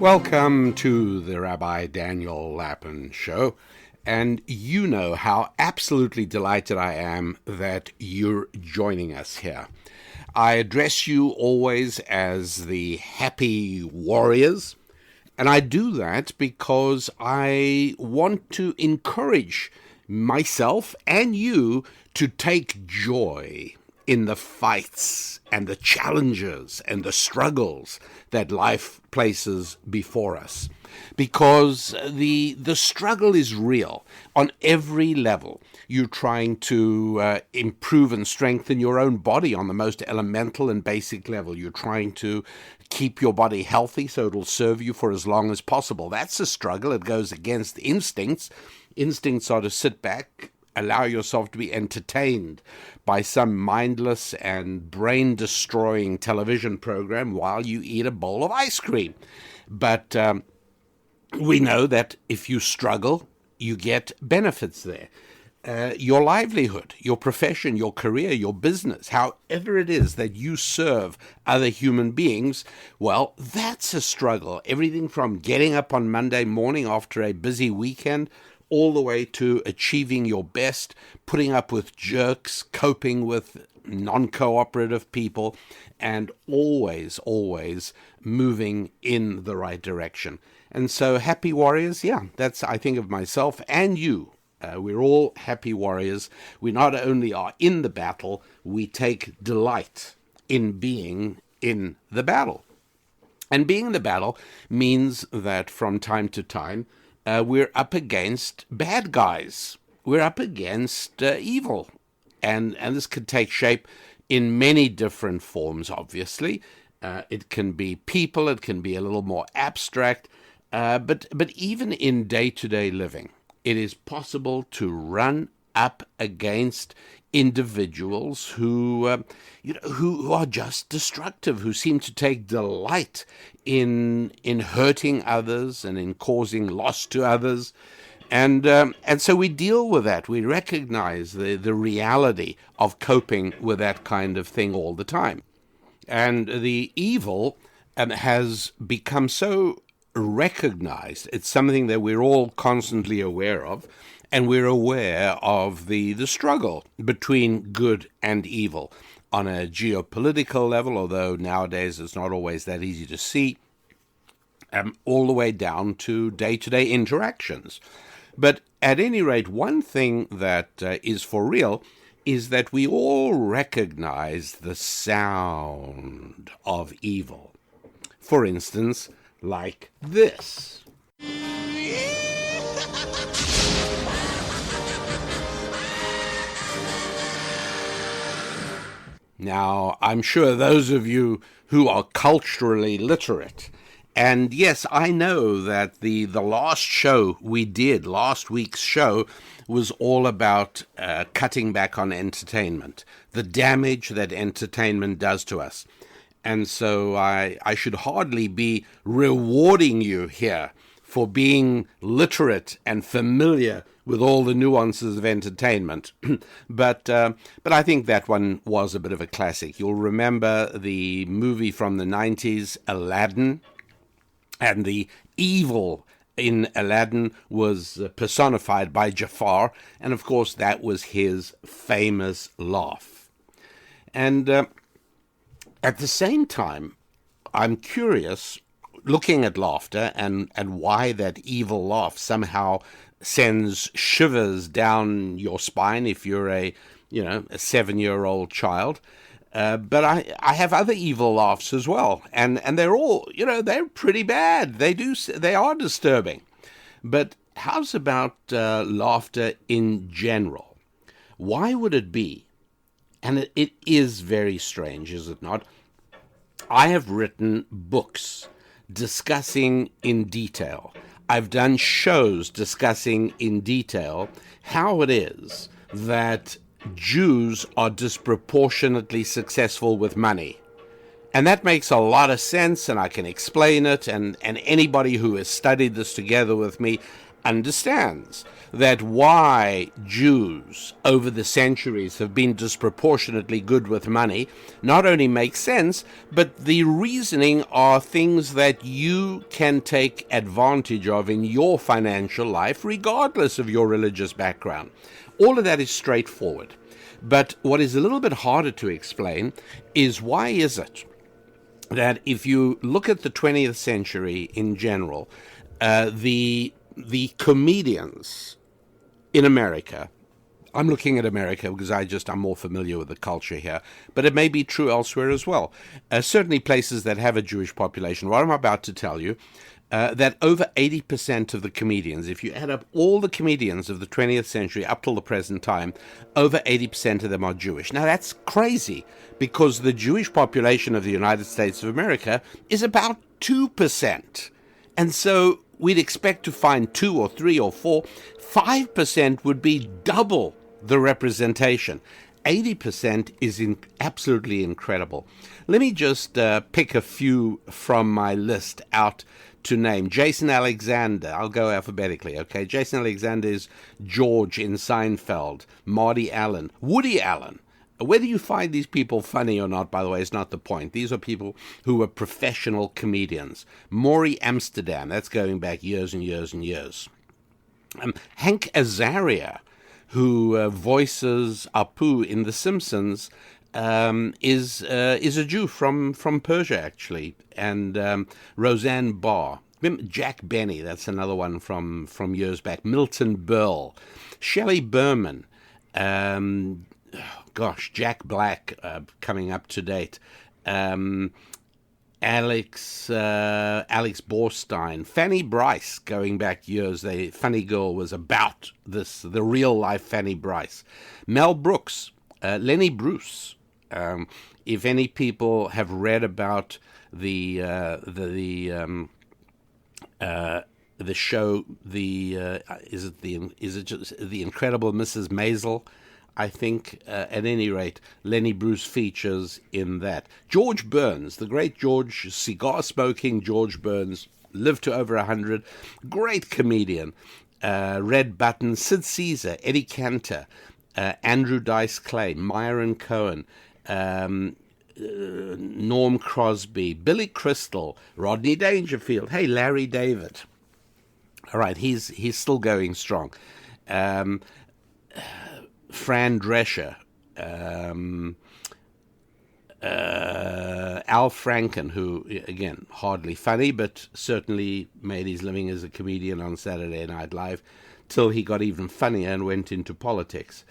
Welcome to the Rabbi Daniel Lapin Show, and you know how absolutely delighted I am that you're joining us here. I address you always as the happy warriors, and I do that because I want to encourage myself and you to take joy in the fights and the challenges and the struggles that life places before us. Because the struggle is real on every level. You're trying to improve and strengthen your own body on the most elemental and basic level. You're trying to keep your body healthy so it'll serve you for as long as possible. That's a struggle. It goes against instincts. Instincts are to sit back, allow yourself to be entertained by some mindless and brain-destroying television program while you eat a bowl of ice cream. But we know that if you struggle, you get benefits there. Your livelihood, your profession, your career, your business, however it is that you serve other human beings, well, that's a struggle. Everything from getting up on Monday morning after a busy weekend all the way to achieving your best, putting up with jerks, coping with non-cooperative people, and always moving in the right direction. And so happy warriors, that's, I think of myself and you. We're all happy warriors. We not only are in the battle, we take delight in being in the battle. And being in the battle means that from time to time, we're up against bad guys. We're up against evil. And this could take shape in many different forms, obviously. It can be people, it can be a little more abstract, but even in day-to-day living, it is possible to run up against individuals who are just destructive, who seem to take delight in hurting others and in causing loss to others. And so we deal with that. We recognize the reality of coping with that kind of thing all the time. And the evil has become so recognized. It's something that we're all constantly aware of, and we're aware of the struggle between good and evil on a geopolitical level, although nowadays it's not always that easy to see, all the way down to day-to-day interactions. But at any rate, one thing that is for real is that we all recognize the sound of evil. For instance, like this. Now, I'm sure those of you who are culturally literate, and yes, I know that the last show we did, last week's show, was all about cutting back on entertainment, the damage that entertainment does to us. And so I should hardly be rewarding you here for being literate and familiar with all the nuances of entertainment. But I think that one was a bit of a classic. You'll remember the movie from the 90s, Aladdin, and the evil in Aladdin was personified by Jafar, and of course that was his famous laugh. And at the same time, I'm curious, looking at laughter and why that evil laugh somehow sends shivers down your spine if you're a 7-year-old child. But I have other evil laughs as well, and they're all, they're pretty bad. They are disturbing. But how's about laughter in general? Why would it be? And it is very strange, is it not? I have written books discussing in detail. I've done shows discussing in detail how it is that Jews are disproportionately successful with money. And that makes a lot of sense, and I can explain it, and anybody who has studied this together with me understands that why Jews over the centuries have been disproportionately good with money not only makes sense, but the reasoning are things that you can take advantage of in your financial life, regardless of your religious background. All of that is straightforward. But what is a little bit harder to explain is why is it that if you look at the 20th century in general, the comedians in America, I'm looking at America because I'm more familiar with the culture here, but it may be true elsewhere as well. Certainly places that have a Jewish population. What I'm about to tell you, that over 80% of the comedians, if you add up all the comedians of the 20th century up till the present time, over 80% of them are Jewish. Now that's crazy because the Jewish population of the United States of America is about 2%. And so we'd expect to find 2 or 3 or 4. 5% would be double the representation. 80% is absolutely incredible. Let me just pick a few from my list out to name. Jason Alexander, I'll go alphabetically, okay? Jason Alexander is George in Seinfeld. Marty Allen. Woody Allen. Whether you find these people funny or not, by the way, is not the point. These are people who are professional comedians. Maury Amsterdam, that's going back years and years and years. Hank Azaria, who voices Apu in The Simpsons, is a Jew from Persia, actually. And Roseanne Barr. Jack Benny, that's another one from years back. Milton Berle. Shelley Berman. Jack Black, coming up to date. Alex Borstein. Fanny Bryce, going back years. Funny Girl was about this, the real-life Fanny Bryce. Mel Brooks. Lenny Bruce. If any people have read about the show, is it just The Incredible Mrs. Maisel? I think, at any rate, Lenny Bruce features in that. George Burns, the great George, cigar-smoking George Burns, lived to over 100. Great comedian. Red Button, Sid Caesar, Eddie Cantor, Andrew Dice Clay, Myron Cohen, Norm Crosby, Billy Crystal, Rodney Dangerfield. Hey, Larry David. All right, he's still going strong. Fran Drescher, Al Franken, who, again, hardly funny, but certainly made his living as a comedian on Saturday Night Live, till he got even funnier and went into politics.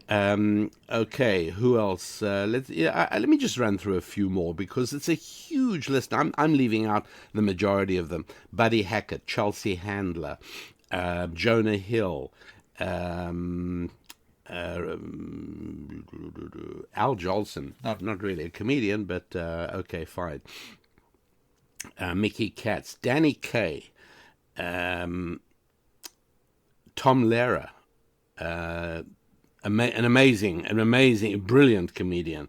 Okay, who else? Let me just run through a few more because it's a huge list. I'm leaving out the majority of them. Buddy Hackett, Chelsea Handler, Jonah Hill, Al Jolson, not really a comedian, but okay, fine. Mickey Katz, Danny Kaye, Tom Lehrer, an amazing, brilliant comedian.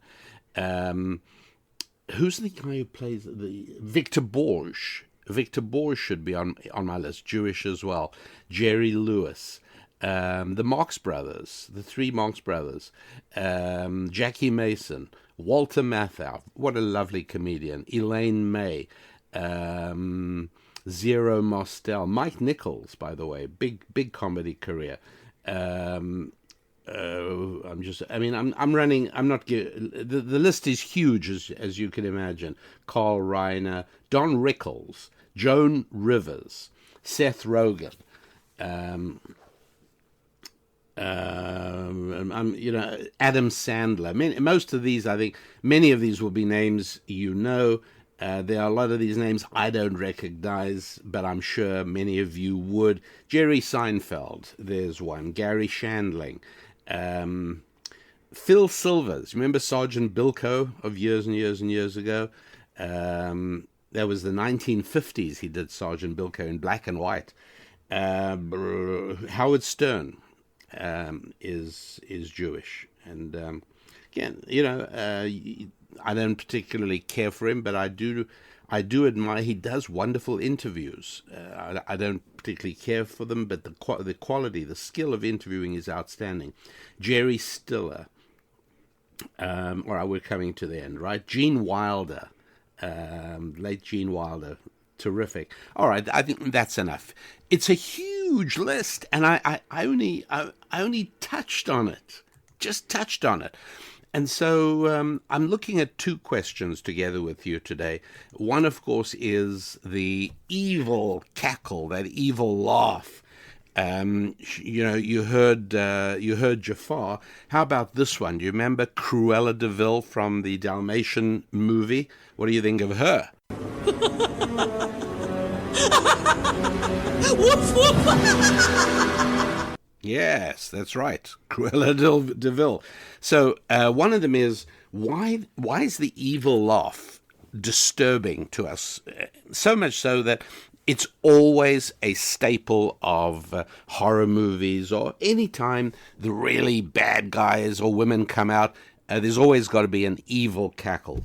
Who's the guy who plays Victor Borge? Victor Borge should be on my list. Jewish as well. Jerry Lewis. The Marx Brothers, the three Marx Brothers, Jackie Mason, Walter Matthau, what a lovely comedian, Elaine May, Zero Mostel, Mike Nichols, by the way, big comedy career. I'm not the list is huge as you can imagine. Carl Reiner, Don Rickles, Joan Rivers, Seth Rogen. Adam Sandler. Most of these, I think, many of these will be names you know. There are a lot of these names I don't recognize, but I'm sure many of you would. Jerry Seinfeld, there's one. Gary Shandling. Phil Silvers. Remember Sergeant Bilko of years and years and years ago? That was the 1950s he did Sergeant Bilko in black and white. Howard Stern. Is Jewish, and again, I don't particularly care for him, but I I do admire. He does wonderful interviews. I don't particularly care for them, but the quality, the skill of interviewing is outstanding. Jerry Stiller. All right, we're coming to the end, right? Gene Wilder, late Gene Wilder, terrific. All right, I think that's enough. It's a huge list, and I only touched on it, just touched on it. And so I'm looking at two questions together with you today. One, of course, is the evil cackle, that evil laugh. You heard Jafar. How about this one? Do you remember Cruella de Vil from the Dalmatian movie? What do you think of her? Woof, woof. Yes, that's right, Cruella de Vil. So one of them is, why is the evil laugh disturbing to us? So much so that it's always a staple of horror movies, or any time the really bad guys or women come out, there's always got to be an evil cackle.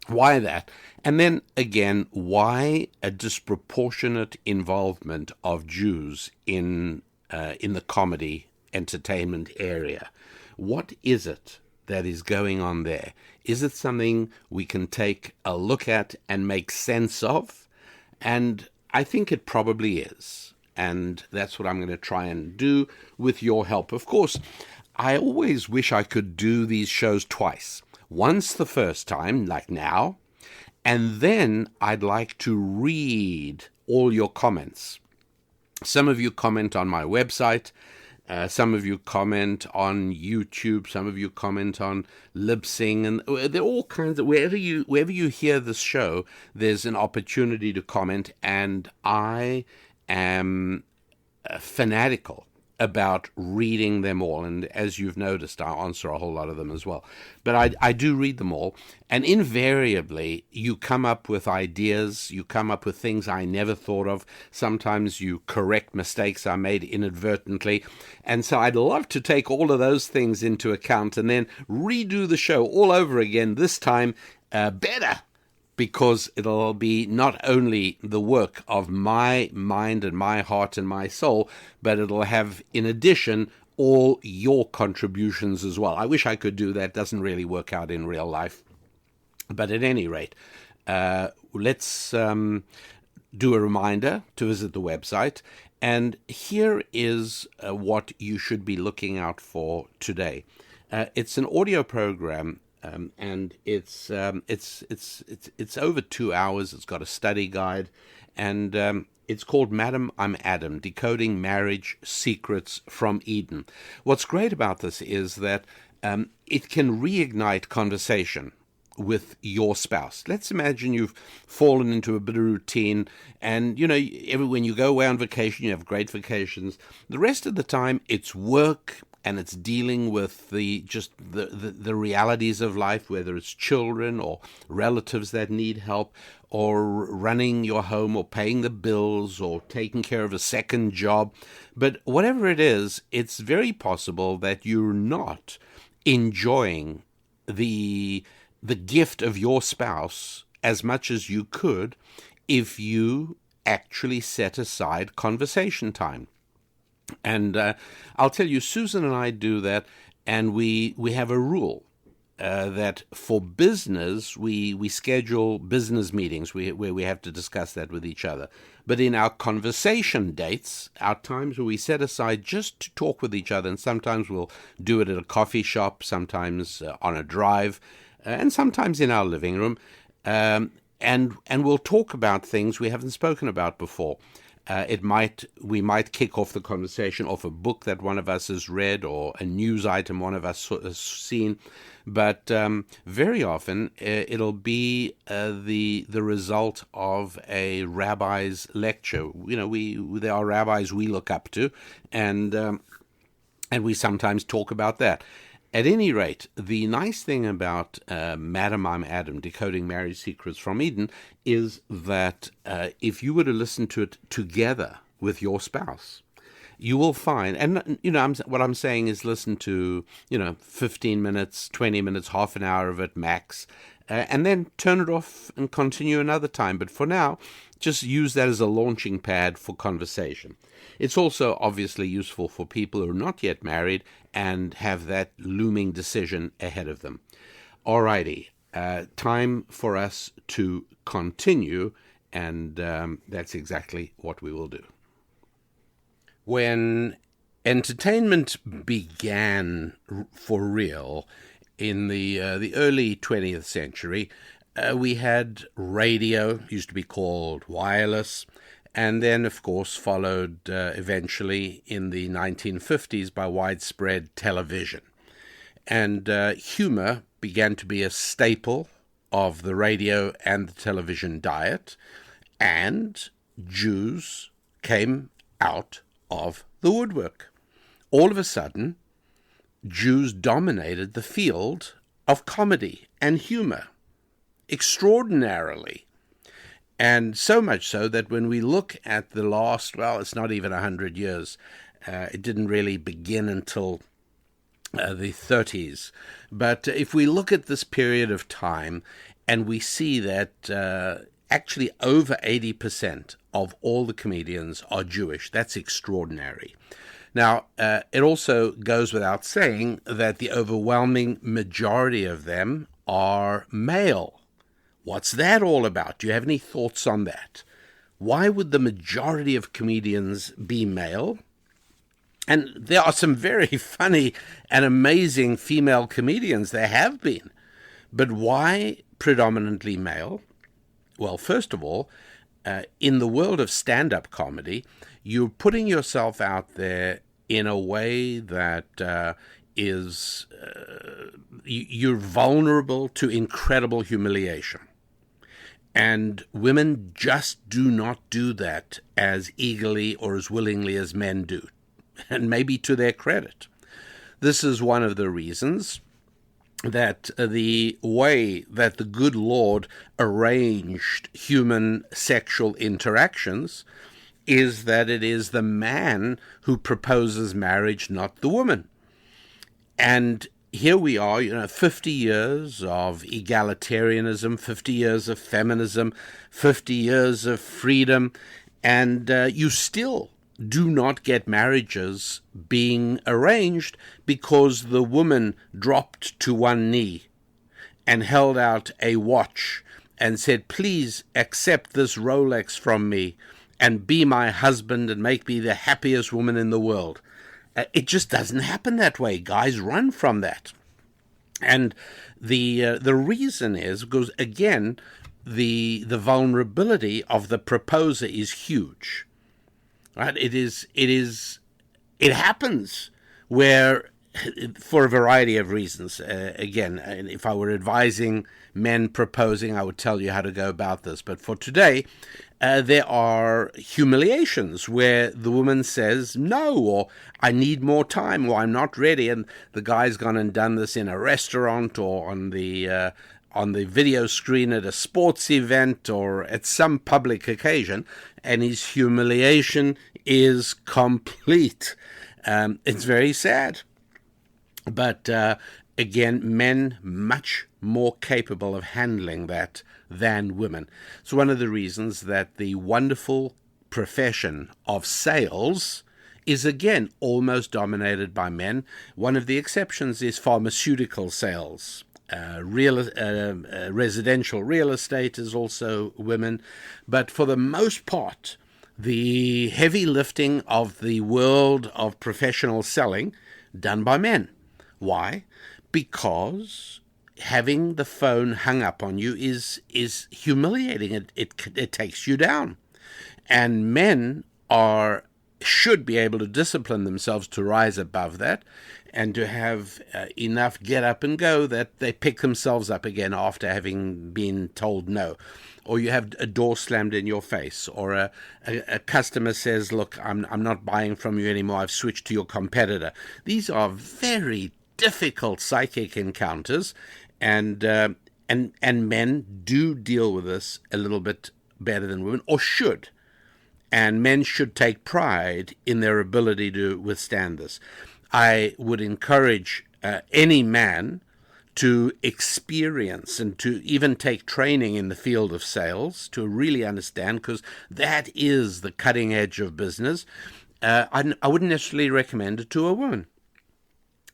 Why that? And then again, why a disproportionate involvement of Jews in the comedy entertainment area? What is it that is going on there? Is it something we can take a look at and make sense of? And I think it probably is. And that's what I'm going to try and do with your help. Of course, I always wish I could do these shows twice. Once the first time, like now, and then I'd like to read all your comments. Some of you comment on my website. Some of you comment on YouTube. Some of you comment on Libsyn, and there are all kinds of wherever you hear this show, there's an opportunity to comment, and I am fanatical about reading them all. And as you've noticed, I answer a whole lot of them as well. But I do read them all, and invariably you come up with ideas, you come up with things I never thought of. Sometimes you correct mistakes I made inadvertently. And so I'd love to take all of those things into account and then redo the show all over again, this time better, because it'll be not only the work of my mind and my heart and my soul, but it'll have, in addition, all your contributions as well. I wish I could do that. Doesn't really work out in real life. But at any rate, let's do a reminder to visit the website. And here is what you should be looking out for today. It's an audio program. And it's over 2 hours. It's got a study guide, and it's called Madam, I'm Adam, Decoding Marriage Secrets from Eden. What's great about this is that it can reignite conversation with your spouse. Let's imagine you've fallen into a bit of routine, and when you go away on vacation, you have great vacations. The rest of the time, it's work, and it's dealing with the realities of life, whether it's children or relatives that need help, or running your home, or paying the bills, or taking care of a second job. But whatever it is, it's very possible that you're not enjoying the gift of your spouse as much as you could if you actually set aside conversation time. And I'll tell you, Susan and I do that, and we have a rule that for business, we schedule business meetings where we have to discuss that with each other. But in our conversation dates, our times where we set aside just to talk with each other, and sometimes we'll do it at a coffee shop, sometimes on a drive, and sometimes in our living room, and we'll talk about things we haven't spoken about before. We might kick off the conversation off a book that one of us has read, or a news item one of us has seen, but very often it'll be the result of a rabbi's lecture. There are rabbis we look up to, and we sometimes talk about that. At any rate, the nice thing about Madam, I'm Adam, Decoding Marriage Secrets from Eden, is that if you were to listen to it together with your spouse, you will find, and what I'm saying is listen to 15 minutes, 20 minutes, half an hour of it max. and then turn it off and continue another time. But for now, just use that as a launching pad for conversation. It's also obviously useful for people who are not yet married and have that looming decision ahead of them. Alrighty, time for us to continue, and that's exactly what we will do. When entertainment began for real in the early 20th century, we had radio, used to be called wireless, and then, of course, followed eventually in the 1950s by widespread television. And humor began to be a staple of the radio and the television diet, and Jews came out of the woodwork. All of a sudden, Jews dominated the field of comedy and humor extraordinarily. And so much so that when we look at the last, well, it's not even 100 years, it didn't really begin until the 30s. But if we look at this period of time and we see that actually over 80% of all the comedians are Jewish, that's extraordinary. Now, it also goes without saying that the overwhelming majority of them are male. What's that all about? Do you have any thoughts on that? Why would the majority of comedians be male? And there are some very funny and amazing female comedians. There have been. But why predominantly male? Well, first of all, in the world of stand-up comedy, you're putting yourself out there in a way that is you're vulnerable to incredible humiliation. And women just do not do that as eagerly or as willingly as men do, and maybe to their credit. This is one of the reasons that the way that the good Lord arranged human sexual interactions is that it is the man who proposes marriage, not the woman. And here we are, 50 years of egalitarianism, 50 years of feminism, 50 years of freedom, and you still do not get marriages being arranged because the woman dropped to one knee and held out a watch and said, "Please accept this Rolex from me and be my husband and make me the happiest woman in the world." It just doesn't happen that way. Guys run from that. And the reason is because, again, the vulnerability of the proposer is huge. Right? It happens where, for a variety of reasons, again, if I were advising men proposing, I would tell you how to go about this. But for today, there are humiliations where the woman says no, or I need more time, or I'm not ready, and the guy's gone and done this in a restaurant or on the video screen at a sports event or at some public occasion, and his humiliation is complete. It's very sad. But again, men much more capable of handling that than women. It's one of the reasons that the wonderful profession of sales is, again, almost dominated by men. One of the exceptions is pharmaceutical sales. Residential real estate is also women. But for the most part, the heavy lifting of the world of professional selling done by men. Why? Because having the phone hung up on you is humiliating. It takes you down. And men should be able to discipline themselves to rise above that and to have enough get up and go that they pick themselves up again after having been told no. Or you have a door slammed in your face, or a customer says, "Look, I'm not buying from you anymore. I've switched to your competitor." These are very difficult psychic encounters, and men do deal with this a little bit better than women, or should. And men should take pride in their ability to withstand this. I would encourage any man to experience and to even take training in the field of sales to really understand, because that is the cutting edge of business. I wouldn't necessarily recommend it to a woman,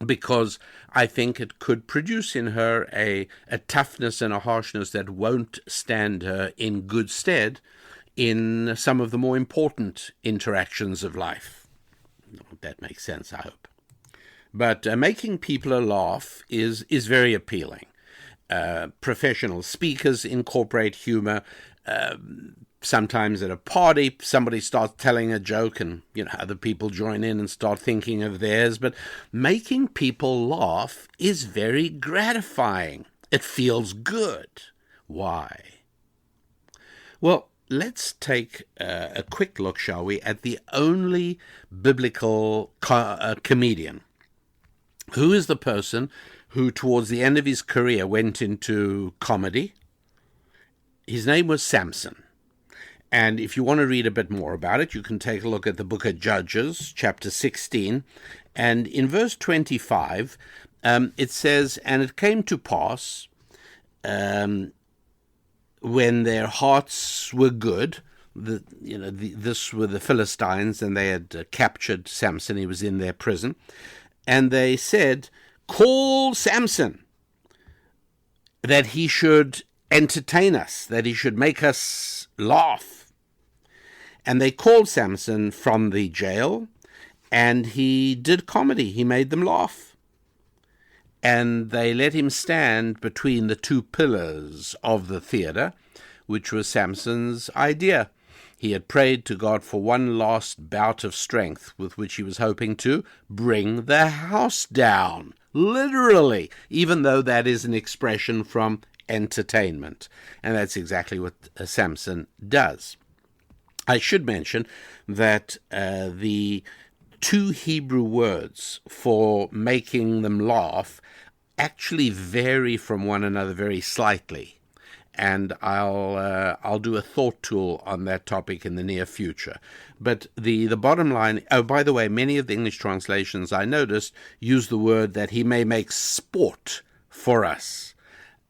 because I think it could produce in her a toughness and a harshness that won't stand her in good stead in some of the more important interactions of life. That makes sense, I hope. But making people laugh is very appealing. Professional speakers incorporate humor. Sometimes at a party, somebody starts telling a joke and, other people join in and start thinking of theirs. But making people laugh is very gratifying. It feels good. Why? Well, let's take a quick look, shall we, at the only biblical comedian. Who is the person who, towards the end of his career, went into comedy? His name was Samson. And if you want to read a bit more about it, you can take a look at the book of Judges, chapter 16. And in verse 25, it says, "And it came to pass, when their hearts were good," this were the Philistines, and they had captured Samson. He was in their prison. "And they said, 'Call Samson, that he should entertain us, that he should make us laugh.' And they called Samson from the jail, and he did comedy. He made them laugh. And they let him stand between the two pillars of the theater, which was Samson's idea. He had prayed to God for one last bout of strength with which he was hoping to bring the house down, literally, even though that is an expression from entertainment. And that's exactly what Samson does. I should mention that the two Hebrew words for making them laugh actually vary from one another very slightly. And I'll do a thought tool on that topic in the near future. But the bottom line, oh, by the way, many of the English translations I noticed use the word that he may make sport for us.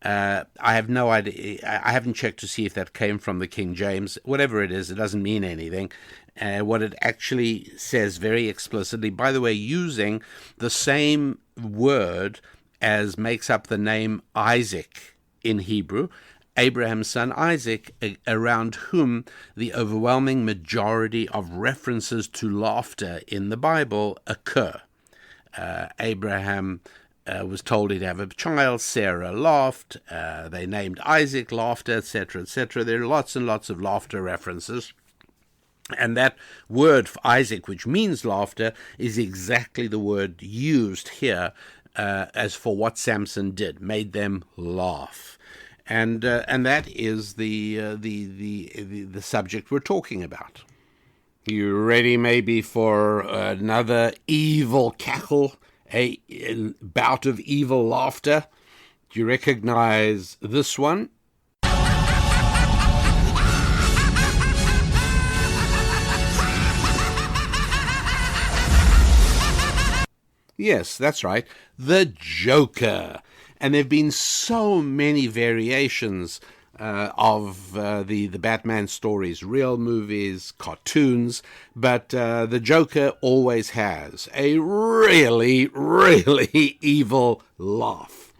I have no idea. I haven't checked to see if that came from the King James. Whatever it is, it doesn't mean anything. What it actually says very explicitly, by the way, using the same word as makes up the name Isaac in Hebrew, Abraham's son Isaac, around whom the overwhelming majority of references to laughter in the Bible occur. Abraham was told he'd have a child. Sarah laughed. They named Isaac laughter, etc., etc. There are lots and lots of laughter references. And that word for Isaac, which means laughter, is exactly the word used here as for what Samson did, made them laugh. And that is the subject we're talking about. You ready maybe for another evil cackle, a bout of evil laughter? Do you recognize this one? Yes, that's right, the Joker. And there have been so many variations of the Batman stories, real movies, cartoons, but the Joker always has a really, really evil laugh.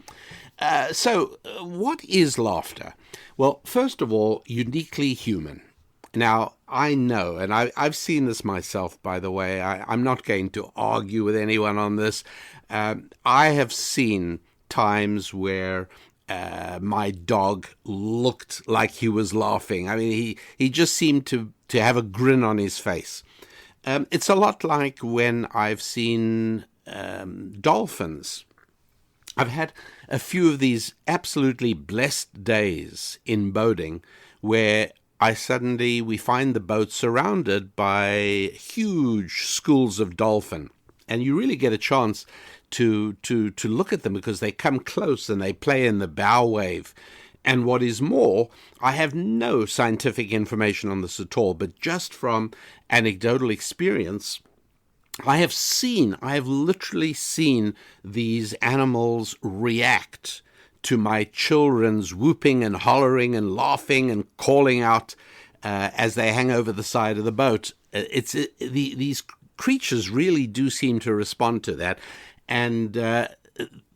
So what is laughter? Well, first of all, uniquely human. Now, I know, and I've seen this myself, by the way. I'm not going to argue with anyone on this. I have seen times where my dog looked like he was laughing. I mean, he just seemed to have a grin on his face. It's a lot like when I've seen dolphins. I've had a few of these absolutely blessed days in boating where we find the boat surrounded by huge schools of dolphin. And you really get a chance to look at them because they come close and they play in the bow wave. And what is more, I have no scientific information on this at all, but just from anecdotal experience, I have literally seen these animals react to my children's whooping and hollering and laughing and calling out as they hang over the side of the boat. These creatures really do seem to respond to that. And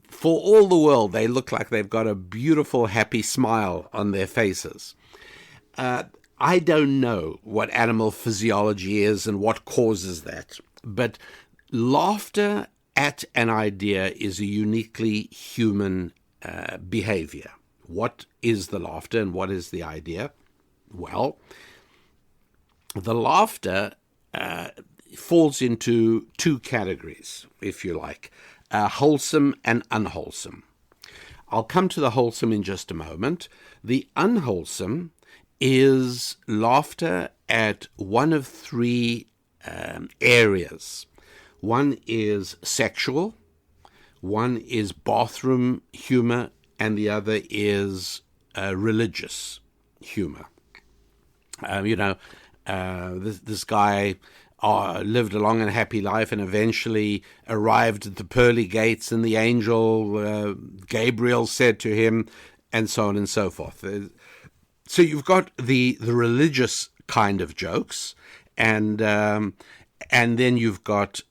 for all the world, they look like they've got a beautiful, happy smile on their faces. I don't know what animal physiology is and what causes that, but laughter at an idea is a uniquely human behavior. What is the laughter and what is the idea? Well, the laughter falls into two categories, if you like, wholesome and unwholesome. I'll come to the wholesome in just a moment. The unwholesome is laughter at one of three areas. One is sexual, one is bathroom humor, and the other is religious humor. This guy lived a long and happy life and eventually arrived at the pearly gates, and the angel Gabriel said to him, and so on and so forth. So you've got the religious kind of jokes, and then you've got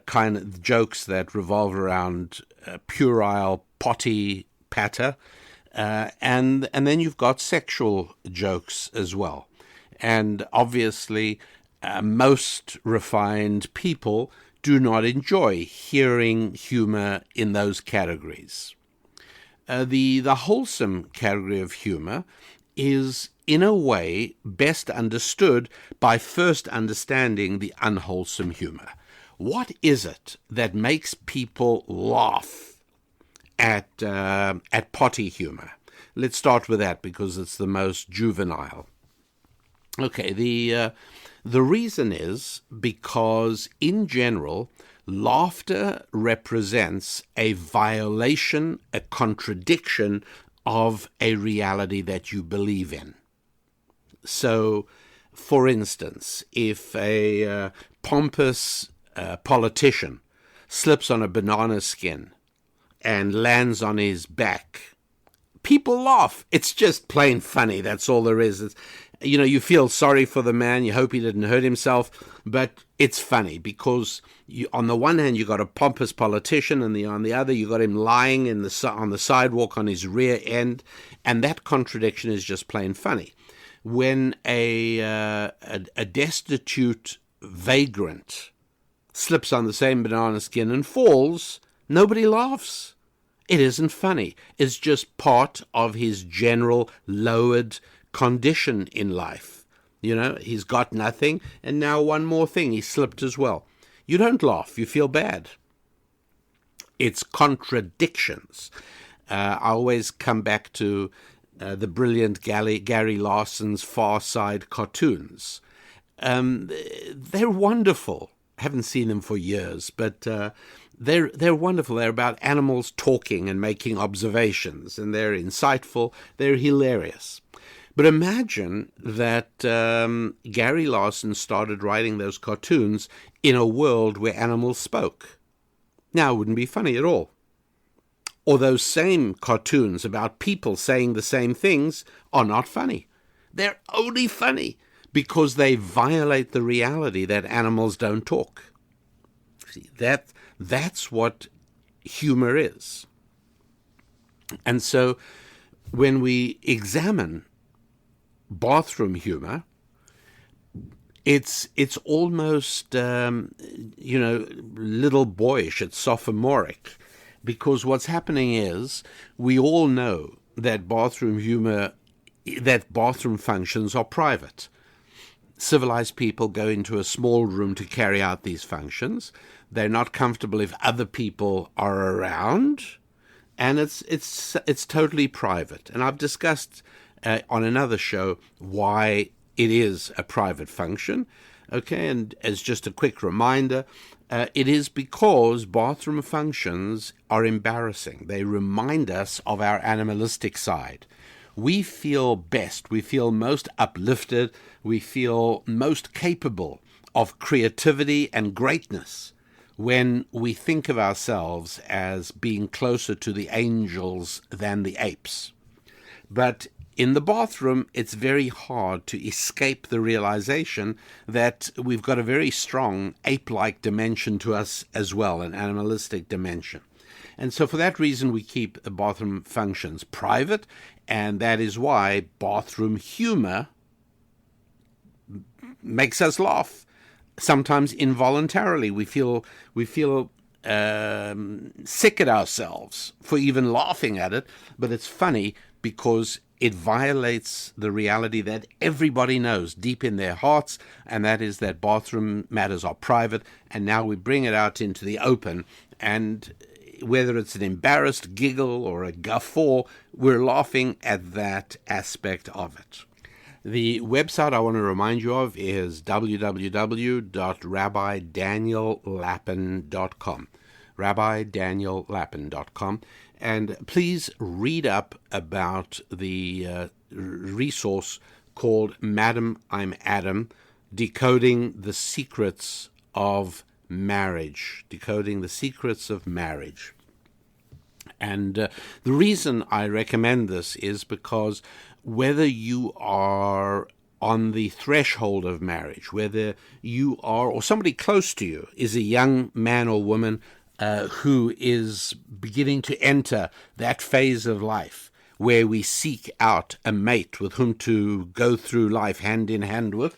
kind of jokes that revolve around puerile, potty patter, and then you've got sexual jokes as well. And obviously, most refined people do not enjoy hearing humor in those categories. The wholesome category of humor is, in a way, best understood by first understanding the unwholesome humor. What is it that makes people laugh at potty humor? Let's start with that because it's the most juvenile. Okay, the reason is because, in general, laughter represents a violation, a contradiction of a reality that you believe in. So, for instance, if a pompous politician slips on a banana skin and lands on his back, people laugh. It's just plain funny. That's all there is. You feel sorry for the man. You hope he didn't hurt himself, but it's funny because on the one hand you got a pompous politician, and on the other you got him lying on the sidewalk on his rear end, and that contradiction is just plain funny. When a destitute vagrant slips on the same banana skin and falls, nobody laughs. It isn't funny. It's just part of his general lowered condition in life. He's got nothing, and now one more thing, he slipped as well. You don't laugh, you feel bad. It's contradictions. I always come back to the brilliant Gary Larson's Far Side cartoons. They're wonderful. I haven't seen them for years, but they're wonderful. They're about animals talking and making observations, and they're insightful. They're hilarious. But imagine that Gary Larson started writing those cartoons in a world where animals spoke. Now, it wouldn't be funny at all. Or those same cartoons about people saying the same things are not funny. They're only funny because they violate the reality that animals don't talk. See, that's what humor is. And so when we examine bathroom humor, it's almost little boyish. It's sophomoric, because what's happening is we all know that bathroom functions are private. Civilized people go into a small room to carry out these functions. They're not comfortable if other people are around, and it's totally private. And I've discussed on another show why it is a private function. Okay, and as just a quick reminder, it is because bathroom functions are embarrassing. They remind us of our animalistic side. We feel best, we feel most uplifted, we feel most capable of creativity and greatness when we think of ourselves as being closer to the angels than the apes. But in the bathroom, it's very hard to escape the realization that we've got a very strong ape-like dimension to us as well, an animalistic dimension. And so for that reason, we keep the bathroom functions private, and that is why bathroom humor makes us laugh. Sometimes involuntarily, we feel sick at ourselves for even laughing at it, but it's funny because it violates the reality that everybody knows deep in their hearts, and that is that bathroom matters are private, and now we bring it out into the open, and whether it's an embarrassed giggle or a guffaw, we're laughing at that aspect of it. The website I want to remind you of is www.rabbidaniellapin.com, rabbidaniellapin.com, and please read up about the resource called Madam, I'm Adam, Decoding the Secrets of Marriage, Decoding the Secrets of Marriage. And the reason I recommend this is because whether you are on the threshold of marriage, whether you are, or somebody close to you is a young man or woman who is beginning to enter that phase of life where we seek out a mate with whom to go through life hand in hand with,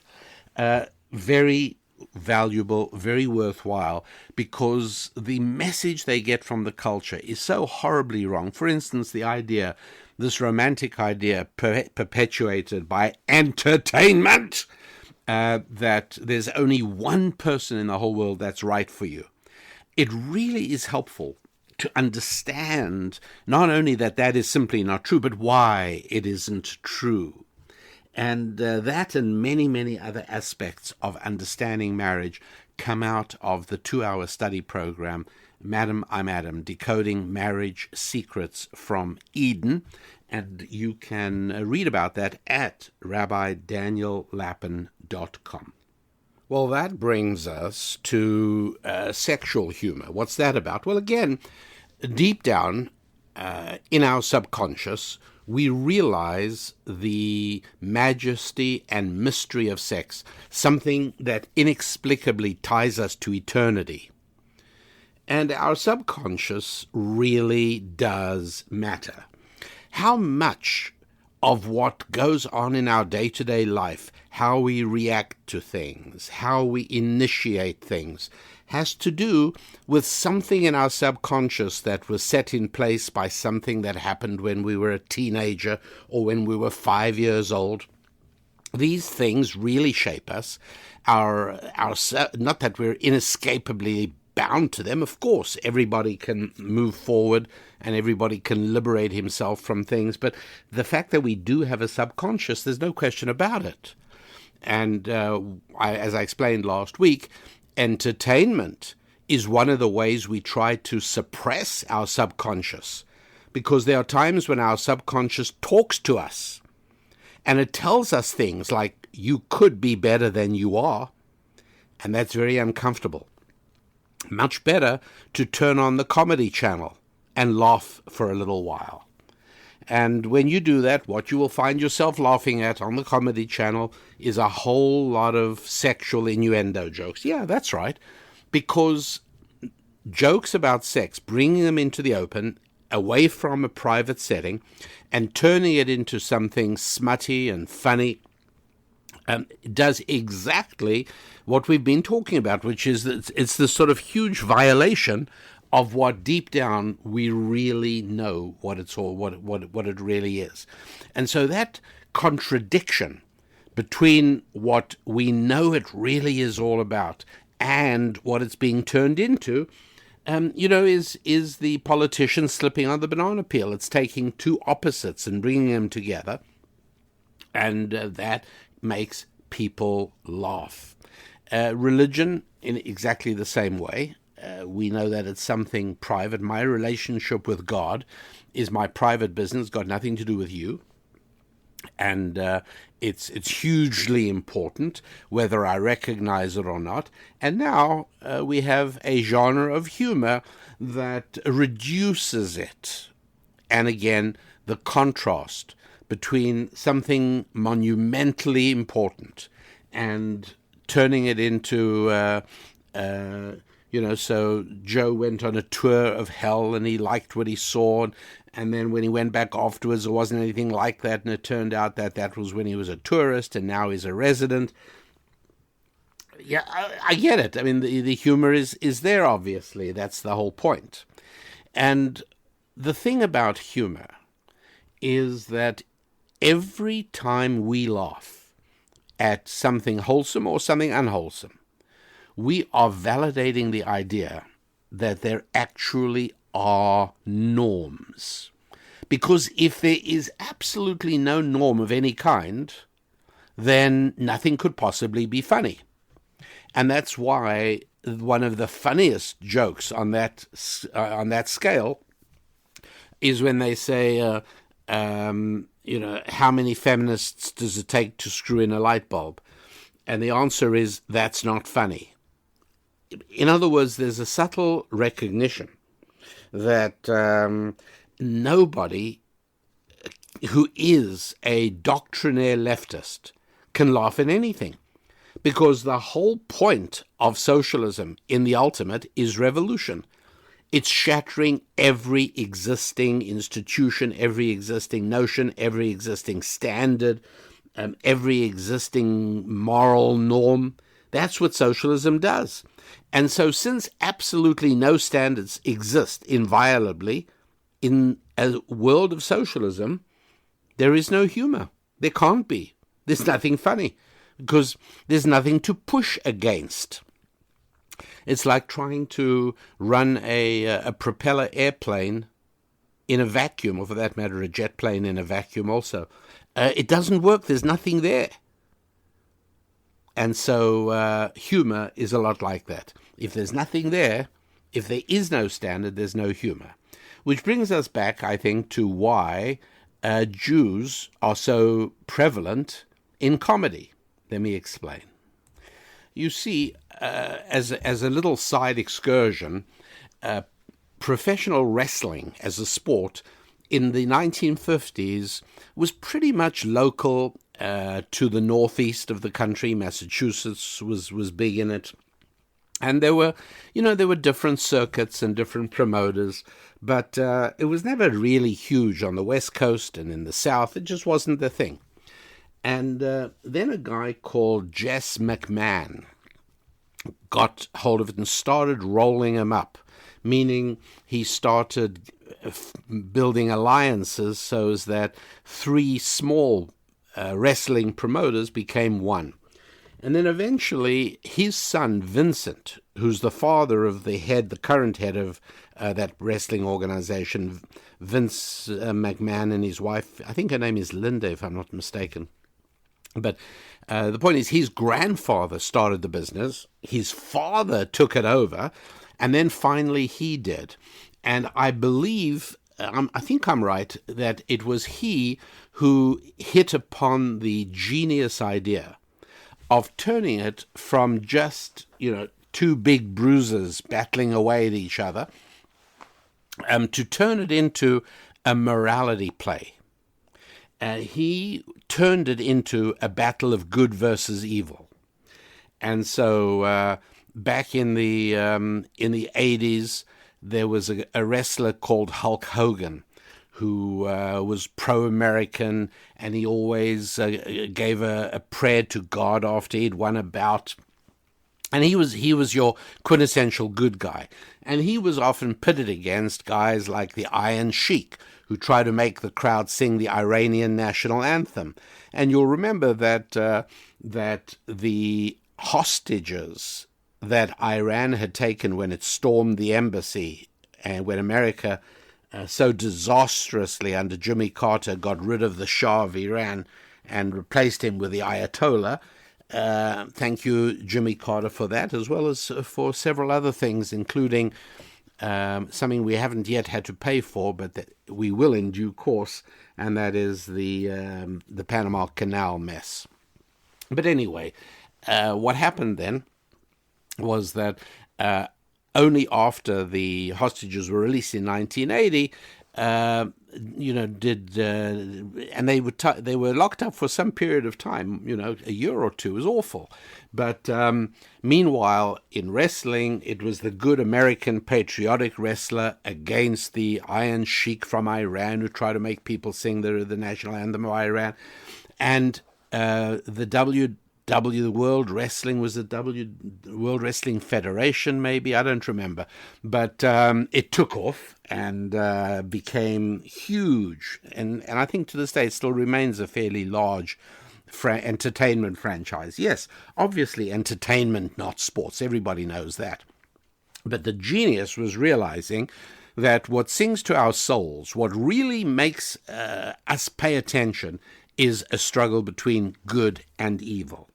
very valuable, very worthwhile, because the message they get from the culture is so horribly wrong. For instance, the idea, this romantic idea perpetuated by entertainment, that there's only one person in the whole world that's right for you. It really is helpful to understand not only that that is simply not true, but why it isn't true. And that and many, many other aspects of understanding marriage come out of the 2-hour study program, Madam, I'm Adam, Decoding Marriage Secrets from Eden. And you can read about that at rabbidaniellapin.com. Well, that brings us to sexual humor. What's that about? Well, again, deep down in our subconscious, we realize the majesty and mystery of sex, something that inexplicably ties us to eternity. And our subconscious really does matter. How much of what goes on in our day-to-day life, how we react to things, how we initiate things, has to do with something in our subconscious that was set in place by something that happened when we were a teenager or when we were 5 years old. These things really shape us. Not that we're inescapably bound to them. Of course, everybody can move forward and everybody can liberate himself from things. But the fact that we do have a subconscious, there's no question about it. And as I explained last week, entertainment is one of the ways we try to suppress our subconscious, because there are times when our subconscious talks to us and it tells us things like, you could be better than you are, and that's very uncomfortable. Much better to turn on the comedy channel and laugh for a little while. And when you do that, what you will find yourself laughing at on the comedy channel is a whole lot of sexual innuendo jokes. Yeah, that's right. Because jokes about sex, bringing them into the open, away from a private setting, and turning it into something smutty and funny, does exactly what we've been talking about, which is that it's this sort of huge violation of what deep down we really know what it's all, what it really is. And so that contradiction between what we know it really is all about and what it's being turned into, is the politician slipping on the banana peel. It's taking two opposites and bringing them together, and that makes people laugh. Religion, in exactly the same way. We know that it's something private. My relationship with God is my private business, got nothing to do with you. And it's hugely important, whether I recognize it or not. And now we have a genre of humor that reduces it. And again, the contrast between something monumentally important and turning it into, so Joe went on a tour of hell and he liked what he saw. And then when he went back afterwards, there wasn't anything like that. And it turned out that that was when he was a tourist and now he's a resident. Yeah, I get it. I mean, the humor is there, obviously. That's the whole point. And the thing about humor is that every time we laugh at something wholesome or something unwholesome, we are validating the idea that there actually are norms. Because if there is absolutely no norm of any kind, then nothing could possibly be funny. And that's why one of the funniest jokes on that scale is when they say, how many feminists does it take to screw in a light bulb? And the answer is, that's not funny. In other words, there's a subtle recognition that nobody who is a doctrinaire leftist can laugh at anything, because the whole point of socialism in the ultimate is revolution. It's shattering every existing institution, every existing notion, every existing standard, every existing moral norm. That's what socialism does. And so since absolutely no standards exist inviolably in a world of socialism, there is no humor. There can't be. There's nothing funny because there's nothing to push against. It's like trying to run a propeller airplane in a vacuum, or for that matter, a jet plane in a vacuum also. It doesn't work. There's nothing there. And so humor is a lot like that. If there's nothing there, if there is no standard, there's no humor. Which brings us back, I think, to why Jews are so prevalent in comedy. Let me explain. You see, as a little side excursion, professional wrestling as a sport in the 1950s was pretty much local to the northeast of the country. Massachusetts was big in it. And there were different circuits and different promoters, but it was never really huge on the West Coast and in the South. It just wasn't the thing. And then a guy called Jess McMahon got hold of it and started rolling him up, meaning he started building alliances so as that three small wrestling promoters became one. And then eventually his son, Vincent, who's the father of the current head of that wrestling organization, Vince McMahon, and his wife, I think her name is Linda, if I'm not mistaken. But the point is, his grandfather started the business, his father took it over, and then finally he did. And I believe, I think I'm right, that it was he who hit upon the genius idea of turning it from just, two big bruisers battling away at each other, to turn it into a morality play. He turned it into a battle of good versus evil. And so back in the 80s, there was a wrestler called Hulk Hogan who was pro-American, and he always gave a prayer to God after he'd won a bout. And he was your quintessential good guy. And he was often pitted against guys like the Iron Sheik, who tried to make the crowd sing the Iranian national anthem. And you'll remember that the hostages that Iran had taken when it stormed the embassy, and when America so disastrously under Jimmy Carter got rid of the Shah of Iran and replaced him with the Ayatollah. Thank you, Jimmy Carter, for that, as well as for several other things, including something we haven't yet had to pay for, but that we will in due course, and that is the Panama Canal mess. But anyway, what happened then was that only after the hostages were released in 1980, and they were locked up for some period of time, a year or two. It was awful. But meanwhile, in wrestling, it was the good American patriotic wrestler against the Iron Sheik from Iran who tried to make people sing the national anthem of Iran. And the World Wrestling was the World Wrestling Federation, maybe, I don't remember, but it took off and became huge, and I think to this day it still remains a fairly large entertainment franchise. Yes, obviously entertainment, not sports, everybody knows that, but the genius was realizing that what sings to our souls, what really makes us pay attention, is a struggle between good and evil.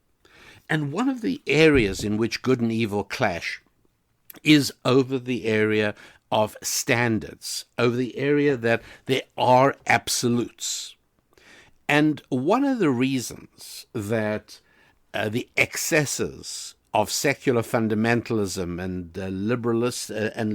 And one of the areas in which good and evil clash is over the area of standards, over the area that there are absolutes. And one of the reasons that the excesses of secular fundamentalism and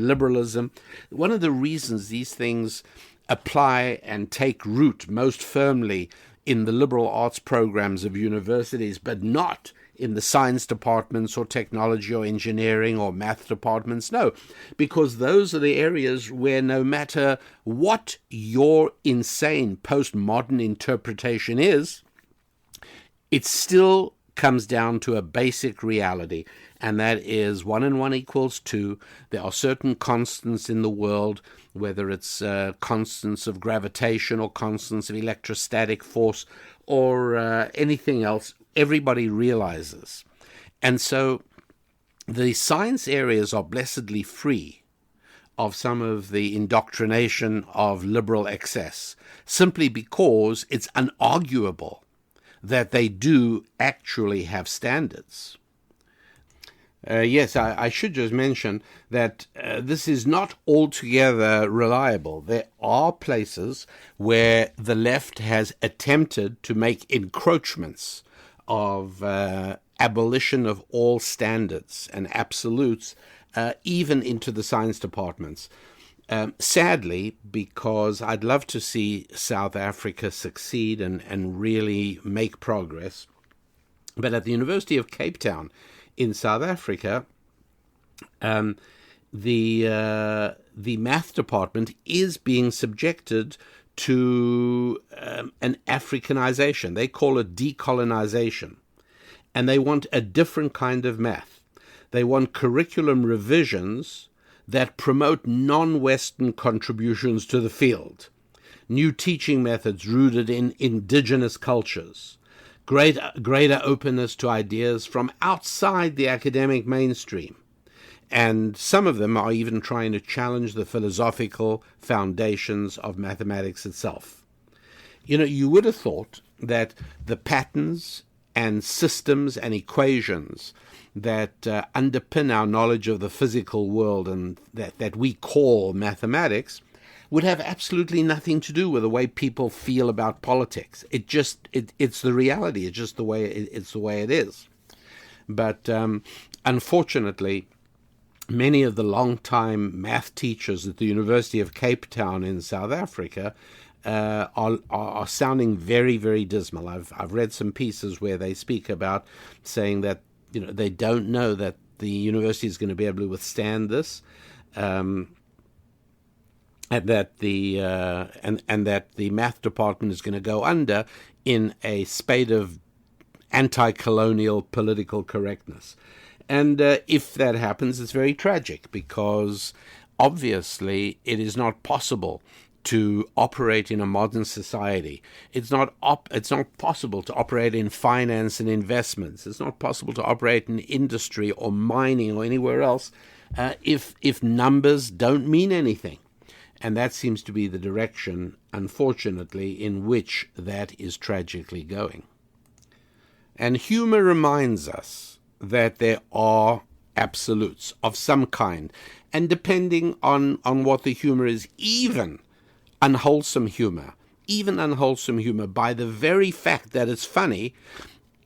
liberalism, one of the reasons these things apply and take root most firmly in the liberal arts programs of universities, but not in the science departments or technology or engineering or math departments. No, because those are the areas where no matter what your insane postmodern interpretation is, it still comes down to a basic reality, and that is 1 and 1 equals 2. There are certain constants in the world, whether it's constants of gravitation or constants of electrostatic force or anything else, everybody realizes. And so the science areas are blessedly free of some of the indoctrination of liberal excess, simply because it's unarguable that they do actually have standards. Yes, I should just mention that this is not altogether reliable. There are places where the left has attempted to make encroachments of abolition of all standards and absolutes, even into the science departments. Sadly, because I'd love to see South Africa succeed and really make progress, but at the University of Cape Town in South Africa, the math department is being subjected to an Africanization. They call it decolonization. And they want a different kind of math. They want curriculum revisions that promote non-Western contributions to the field, new teaching methods rooted in indigenous cultures, greater openness to ideas from outside the academic mainstream. And some of them are even trying to challenge the philosophical foundations of mathematics itself. You would have thought that the patterns and systems and equations that underpin our knowledge of the physical world and that we call mathematics would have absolutely nothing to do with the way people feel about politics. It's the reality. It's just the way it is. But unfortunately, many of the long-time math teachers at the University of Cape Town in South Africa are sounding very, very dismal. I've read some pieces where they speak about saying that they don't know that the university is going to be able to withstand this, and that the math department is going to go under in a spate of anti-colonial political correctness. And if that happens, it's very tragic, because obviously it is not possible to operate in a modern society. It's not possible to operate in finance and investments. It's not possible to operate in industry or mining or anywhere else if numbers don't mean anything. And that seems to be the direction, unfortunately, in which that is tragically going. And humor reminds us that there are absolutes of some kind. And depending on what the humor is, even unwholesome humor, by the very fact that it's funny,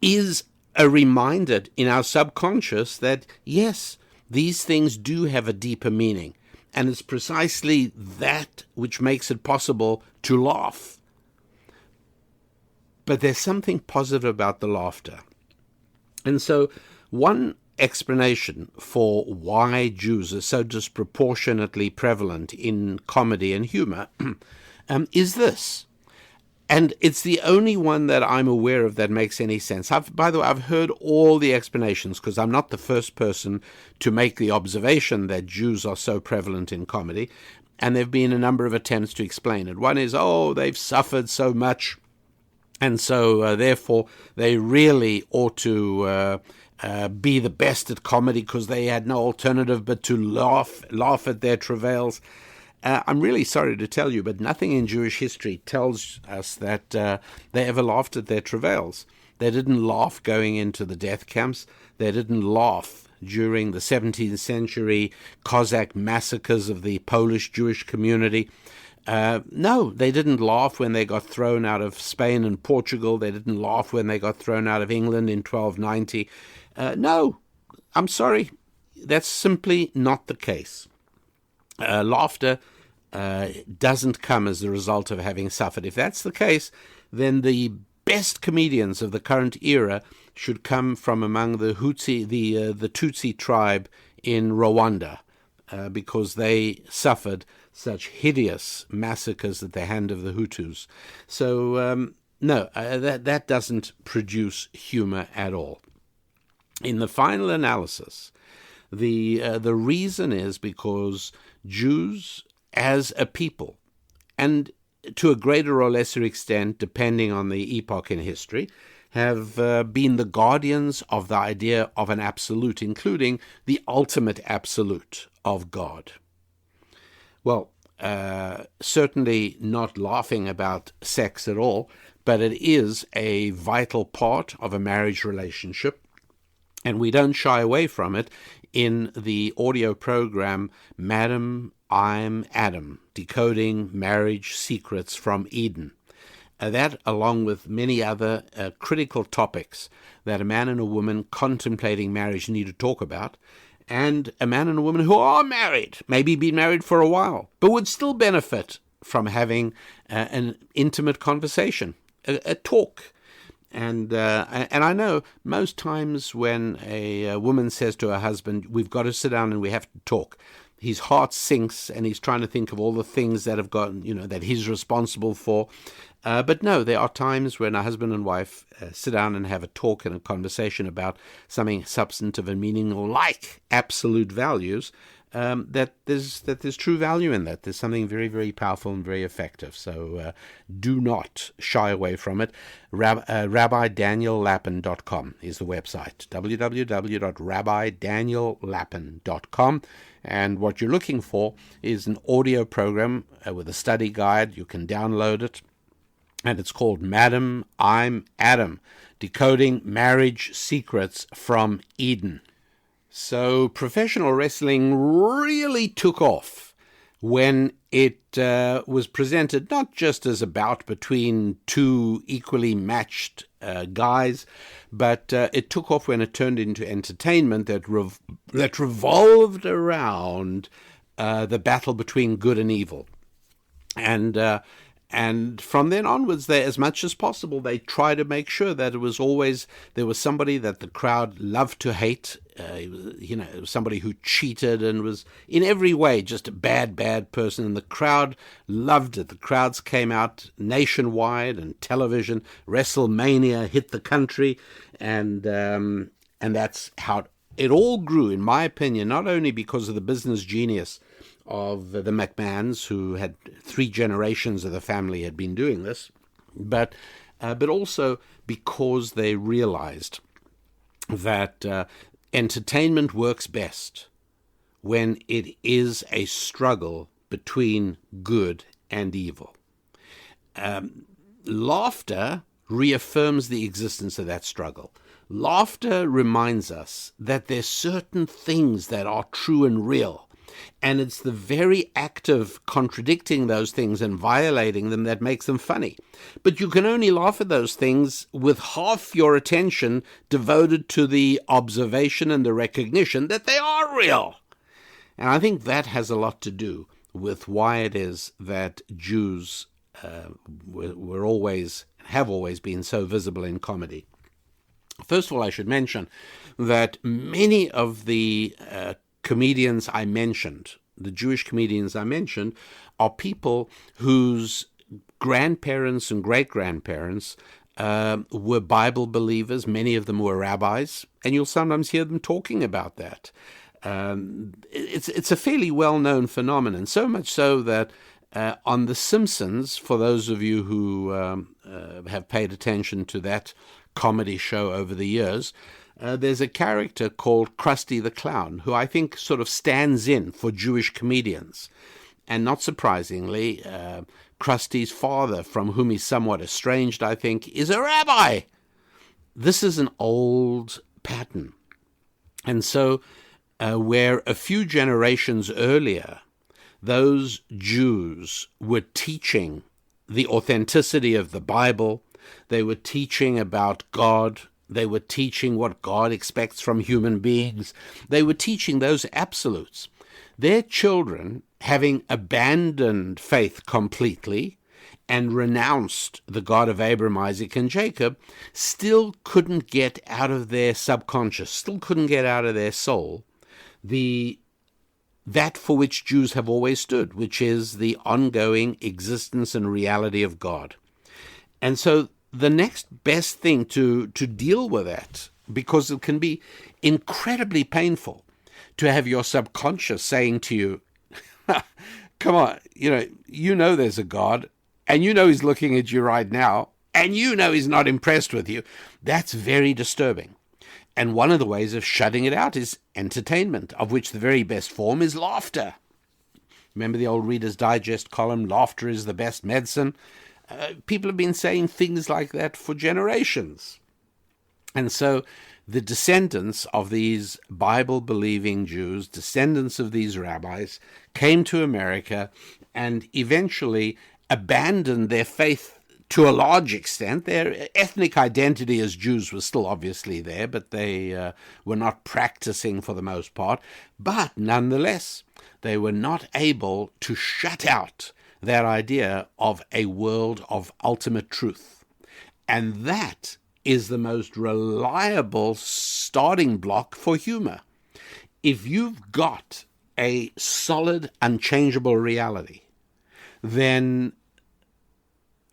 is a reminder in our subconscious that, yes, these things do have a deeper meaning. And it's precisely that which makes it possible to laugh. But there's something positive about the laughter. And so one explanation for why Jews are so disproportionately prevalent in comedy and humor is this. And it's the only one that I'm aware of that makes any sense. By the way, I've heard all the explanations because I'm not the first person to make the observation that Jews are so prevalent in comedy. And there have been a number of attempts to explain it. One is, they've suffered so much, and so therefore they really ought to be the best at comedy because they had no alternative but to laugh at their travails. I'm really sorry to tell you, but nothing in Jewish history tells us that they ever laughed at their travails. They didn't laugh going into the death camps. They didn't laugh during the 17th century Cossack massacres of the Polish Jewish community. No, they didn't laugh when they got thrown out of Spain and Portugal. They didn't laugh when they got thrown out of England in 1290. No, I'm sorry. That's simply not the case. Laughter doesn't come as the result of having suffered. If that's the case, then the best comedians of the current era should come from among the Tutsi tribe in Rwanda, because they suffered such hideous massacres at the hand of the Hutus. So no, that doesn't produce humor at all. In the final analysis, the reason is because Jews as a people, and to a greater or lesser extent, depending on the epoch in history, have been the guardians of the idea of an absolute, including the ultimate absolute of God. Well, certainly not laughing about sex at all, but it is a vital part of a marriage relationship, and we don't shy away from it in the audio program Madam, I'm Adam, Decoding Marriage Secrets from Eden. That, along with many other critical topics that a man and a woman contemplating marriage need to talk about, and a man and a woman who are married, maybe been married for a while, but would still benefit from having an intimate conversation, a talk. And I know most times when a woman says to her husband, we've got to sit down and we have to talk, his heart sinks and he's trying to think of all the things that have gotten, that he's responsible for. But no, there are times when a husband and wife sit down and have a talk and a conversation about something substantive and meaningful, like absolute values, that there's true value in that. There's something very, very powerful and very effective. So do not shy away from it. RabbiDanielLappin.com is the website, www.RabbiDanielLappin.com. And what you're looking for is an audio program with a study guide. You can download it. And it's called Madam, I'm Adam, Decoding Marriage Secrets from Eden. So professional wrestling really took off when it was presented not just as a bout between two equally matched guys, but it took off when it turned into entertainment that revolved around the battle between good and evil. And from then onwards, as much as possible, they try to make sure that there was somebody that the crowd loved to hate. It was somebody who cheated and was in every way just a bad person. And the crowd loved it. The crowds came out nationwide and television. Wrestlemania hit the country, and that's how it all grew, in my opinion. Not only because of the business genius of the McMahons, who had 3 generations of the family had been doing this, but also because they realized that entertainment works best when it is a struggle between good and evil. Laughter reaffirms the existence of that struggle. Laughter reminds us that there's certain things that are true and real, And it's the very act of contradicting those things and violating them that makes them funny. But you can only laugh at those things with half your attention devoted to the observation and the recognition that they are real. And I think that has a lot to do with why it is that Jews have always been so visible in comedy. First of all, I should mention that many of the comedians I mentioned, the Jewish comedians I mentioned, are people whose grandparents and great-grandparents were Bible believers. Many of them were rabbis, and you'll sometimes hear them talking about that. It's a fairly well-known phenomenon, so much so that on The Simpsons, for those of you who have paid attention to that comedy show over the years, there's a character called Krusty the Clown, who I think sort of stands in for Jewish comedians. And not surprisingly, Krusty's father, from whom he's somewhat estranged, I think, is a rabbi. This is an old pattern. And so where a few generations earlier, those Jews were teaching the authenticity of the Bible, they were teaching about God, they were teaching what God expects from human beings, they were teaching those absolutes. Their children, having abandoned faith completely and renounced the God of Abraham, Isaac, and Jacob, still couldn't get out of their subconscious, still couldn't get out of their soul that for which Jews have always stood, which is the ongoing existence and reality of God. And so the next best thing to deal with that, because it can be incredibly painful to have your subconscious saying to you, come on, you know there's a God, and you know he's looking at you right now, and you know he's not impressed with you. That's very disturbing. And one of the ways of shutting it out is entertainment, of which the very best form is laughter. Remember the old Reader's Digest column, laughter is the best medicine? People have been saying things like that for generations. And so the descendants of these Bible-believing Jews, descendants of these rabbis, came to America and eventually abandoned their faith to a large extent. Their ethnic identity as Jews was still obviously there, but they were not practicing for the most part. But nonetheless, they were not able to shut out that idea of a world of ultimate truth. And that is the most reliable starting block for humor. If you've got a solid, unchangeable reality, then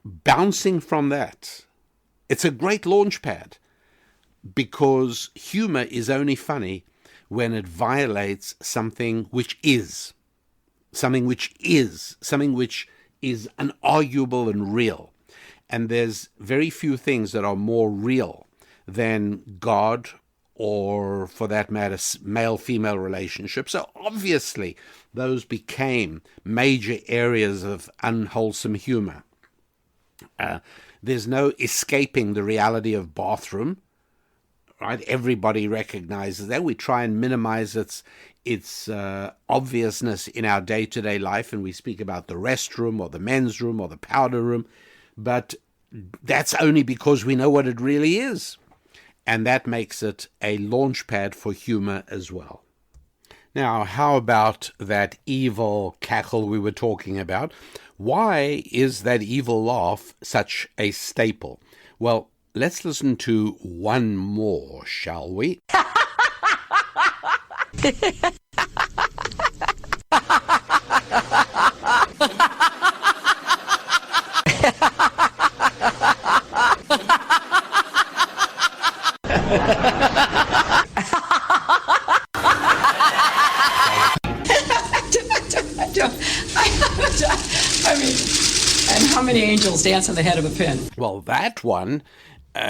bouncing from that, it's a great launch pad, because humor is only funny when it violates something which is unarguable and real. And there's very few things that are more real than God, or for that matter, male-female relationships. So obviously those became major areas of unwholesome humor. There's no escaping the reality of bathroom, right? Everybody recognizes that. We try and minimize its obviousness in our day-to-day life, and we speak about the restroom or the men's room or the powder room, but that's only because we know what it really is, and that makes it a launch pad for humor as well. Now, how about that evil cackle we were talking about? Why is that evil laugh such a staple? Well, let's listen to one more, shall we? And how many angels dance on the head of a pin? Well, that one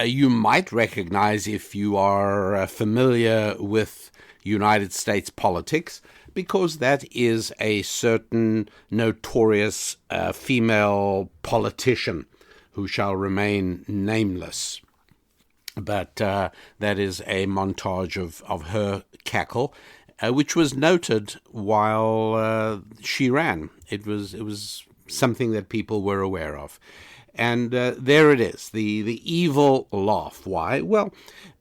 you might recognize if you are familiar with United States politics, because that is a certain notorious female politician who shall remain nameless. But that is a montage of her cackle. which was noted while she ran. It was something that people were aware of. And there it is, the evil laugh. Why? Well,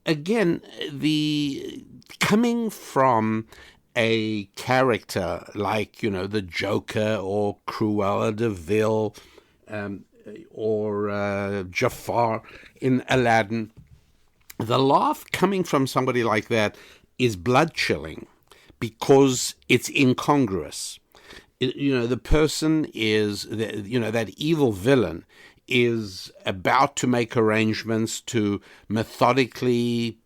again, the coming from a character like, the Joker or Cruella de Vil or Jafar in Aladdin, the laugh coming from somebody like that is blood-chilling because it's incongruous. The person is, that evil villain is about to make arrangements to methodically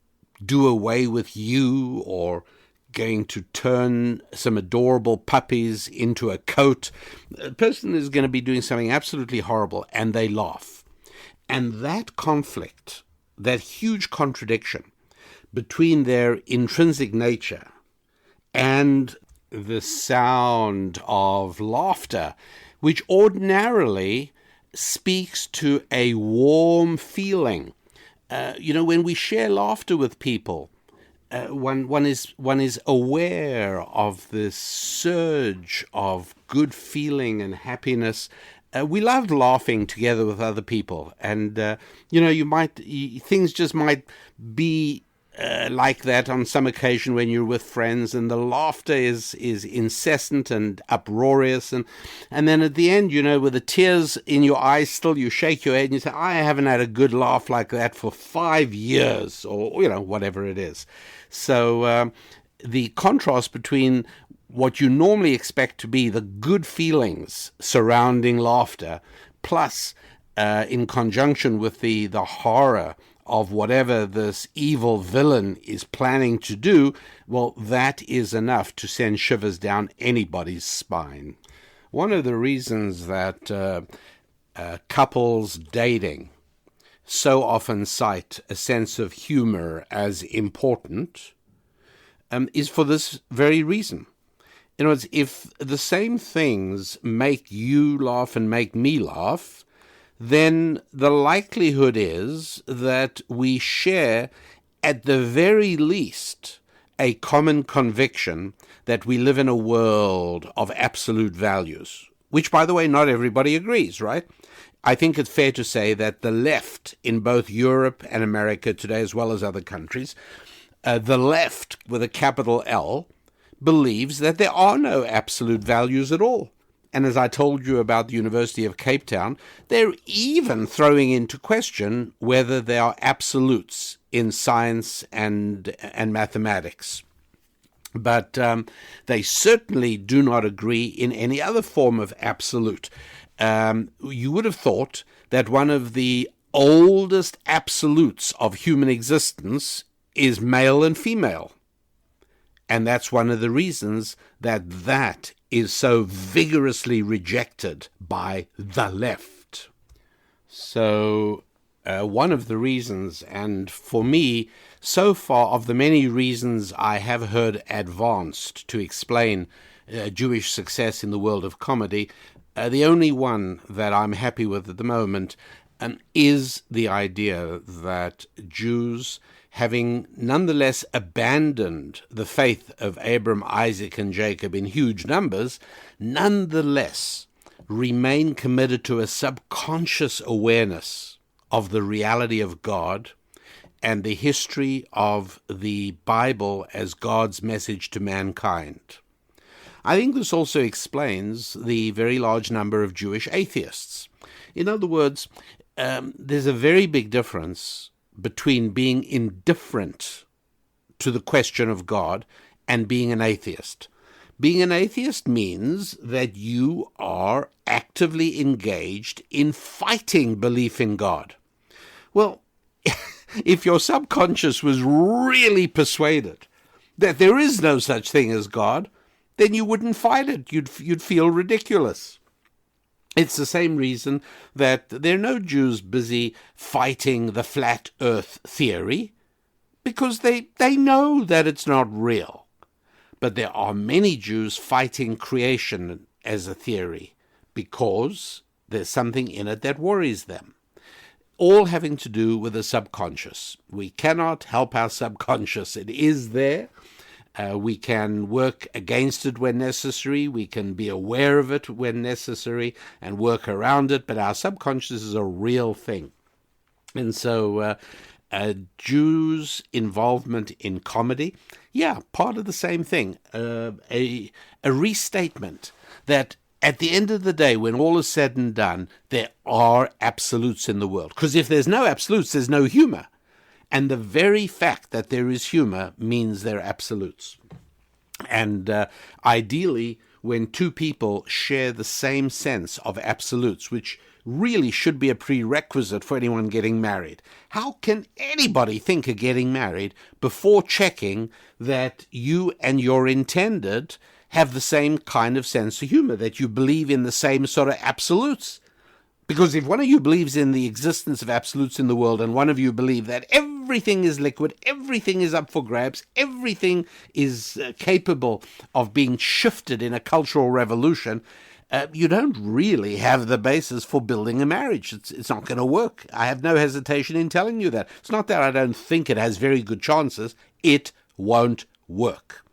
do away with you, or going to turn some adorable puppies into a coat. The person is going to be doing something absolutely horrible, and they laugh. And that conflict, that huge contradiction between their intrinsic nature and the sound of laughter, which ordinarily speaks to a warm feeling. When we share laughter with people, one is aware of this surge of good feeling and happiness. We love laughing together with other people, and things just might be like that on some occasion when you're with friends, and the laughter is incessant and uproarious, and then at the end, with the tears in your eyes still, you shake your head and you say, I haven't had a good laugh like that for 5 years, or whatever it is. So the contrast between what you normally expect to be the good feelings surrounding laughter, plus in conjunction with the horror of whatever this evil villain is planning to do, well, that is enough to send shivers down anybody's spine. One of the reasons that couples dating so often cite a sense of humor as important is for this very reason. In other words, if the same things make you laugh and make me laugh, then the likelihood is that we share, at the very least, a common conviction that we live in a world of absolute values, which, by the way, not everybody agrees, right? I think it's fair to say that the left in both Europe and America today, as well as other countries, the left with a capital L, believes that there are no absolute values at all. And as I told you about the University of Cape Town, they're even throwing into question whether there are absolutes in science and mathematics. But they certainly do not agree in any other form of absolute. You would have thought that one of the oldest absolutes of human existence is male and female. And that's one of the reasons that is so vigorously rejected by the left. So one of the reasons, and for me, so far of the many reasons I have heard advanced to explain Jewish success in the world of comedy, the only one that I'm happy with at the moment is the idea that Jews, having nonetheless abandoned the faith of Abraham, Isaac, and Jacob in huge numbers, nonetheless remain committed to a subconscious awareness of the reality of God and the history of the Bible as God's message to mankind. I think this also explains the very large number of Jewish atheists. In other words, there's a very big difference between being indifferent to the question of God and being an atheist. Being an atheist means that you are actively engaged in fighting belief in God. Well, if your subconscious was really persuaded that there is no such thing as God, then you wouldn't fight it. You'd feel ridiculous. It's the same reason that there are no Jews busy fighting the flat earth theory, because they know that it's not real. But there are many Jews fighting creation as a theory because there's something in it that worries them. All having to do with the subconscious. We cannot help our subconscious. It is there. We can work against it when necessary. We can be aware of it when necessary and work around it. But our subconscious is a real thing. And so Jews' involvement in comedy, part of the same thing. A restatement that at the end of the day, when all is said and done, there are absolutes in the world. Because if there's no absolutes, there's no humor. And the very fact that there is humor means there are absolutes. And ideally, when two people share the same sense of absolutes, which really should be a prerequisite for anyone getting married. How can anybody think of getting married before checking that you and your intended have the same kind of sense of humor, that you believe in the same sort of absolutes? Because if one of you believes in the existence of absolutes in the world and one of you believe that everything is liquid, everything is up for grabs, everything is capable of being shifted in a cultural revolution, you don't really have the basis for building a marriage. It's not going to work. I have no hesitation in telling you that. It's not that I don't think it has very good chances. It won't work.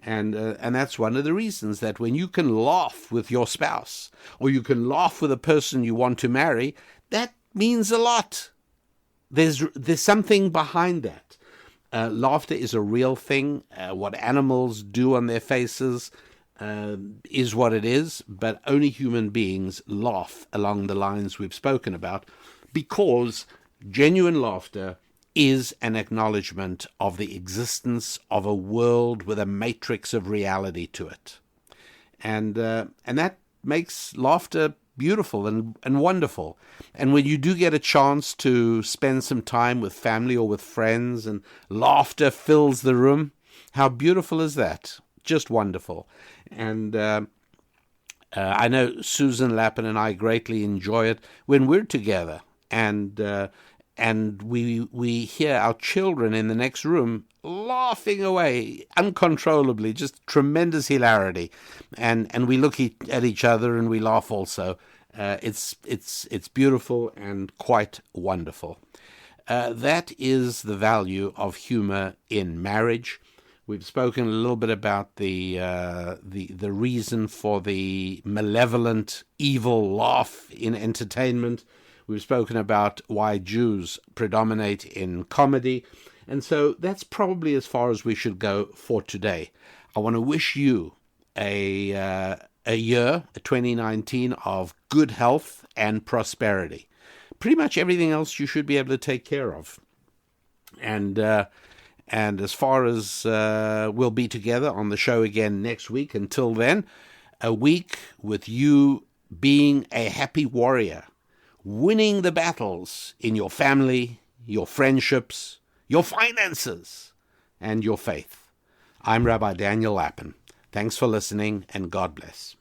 And that's one of the reasons that when you can laugh with your spouse or you can laugh with a person you want to marry, that means a lot. There's something behind that. Laughter is a real thing. What animals do on their faces is what it is, but only human beings laugh along the lines we've spoken about, because genuine laughter is an acknowledgement of the existence of a world with a matrix of reality to it. And that makes laughter beautiful and wonderful. And when you do get a chance to spend some time with family or with friends and laughter fills the room, how beautiful is that? Just wonderful. And I know Susan Lappin and I greatly enjoy it when we're together, and we hear our children in the next room laughing away uncontrollably, just tremendous hilarity, and we look at each other and we laugh also. It's beautiful and quite wonderful. That is the value of humor in marriage. We've spoken a little bit about the reason for the malevolent, evil laugh in entertainment. We've spoken about why Jews predominate in comedy. And so that's probably as far as we should go for today. I want to wish you a year, 2019, of good health and prosperity. Pretty much everything else you should be able to take care of. And as far as we'll be together on the show again next week, until then, a week with you being a happy warrior, winning the battles in your family, your friendships, your finances, and your faith. I'm Rabbi Daniel Lappin. Thanks for listening, and God bless.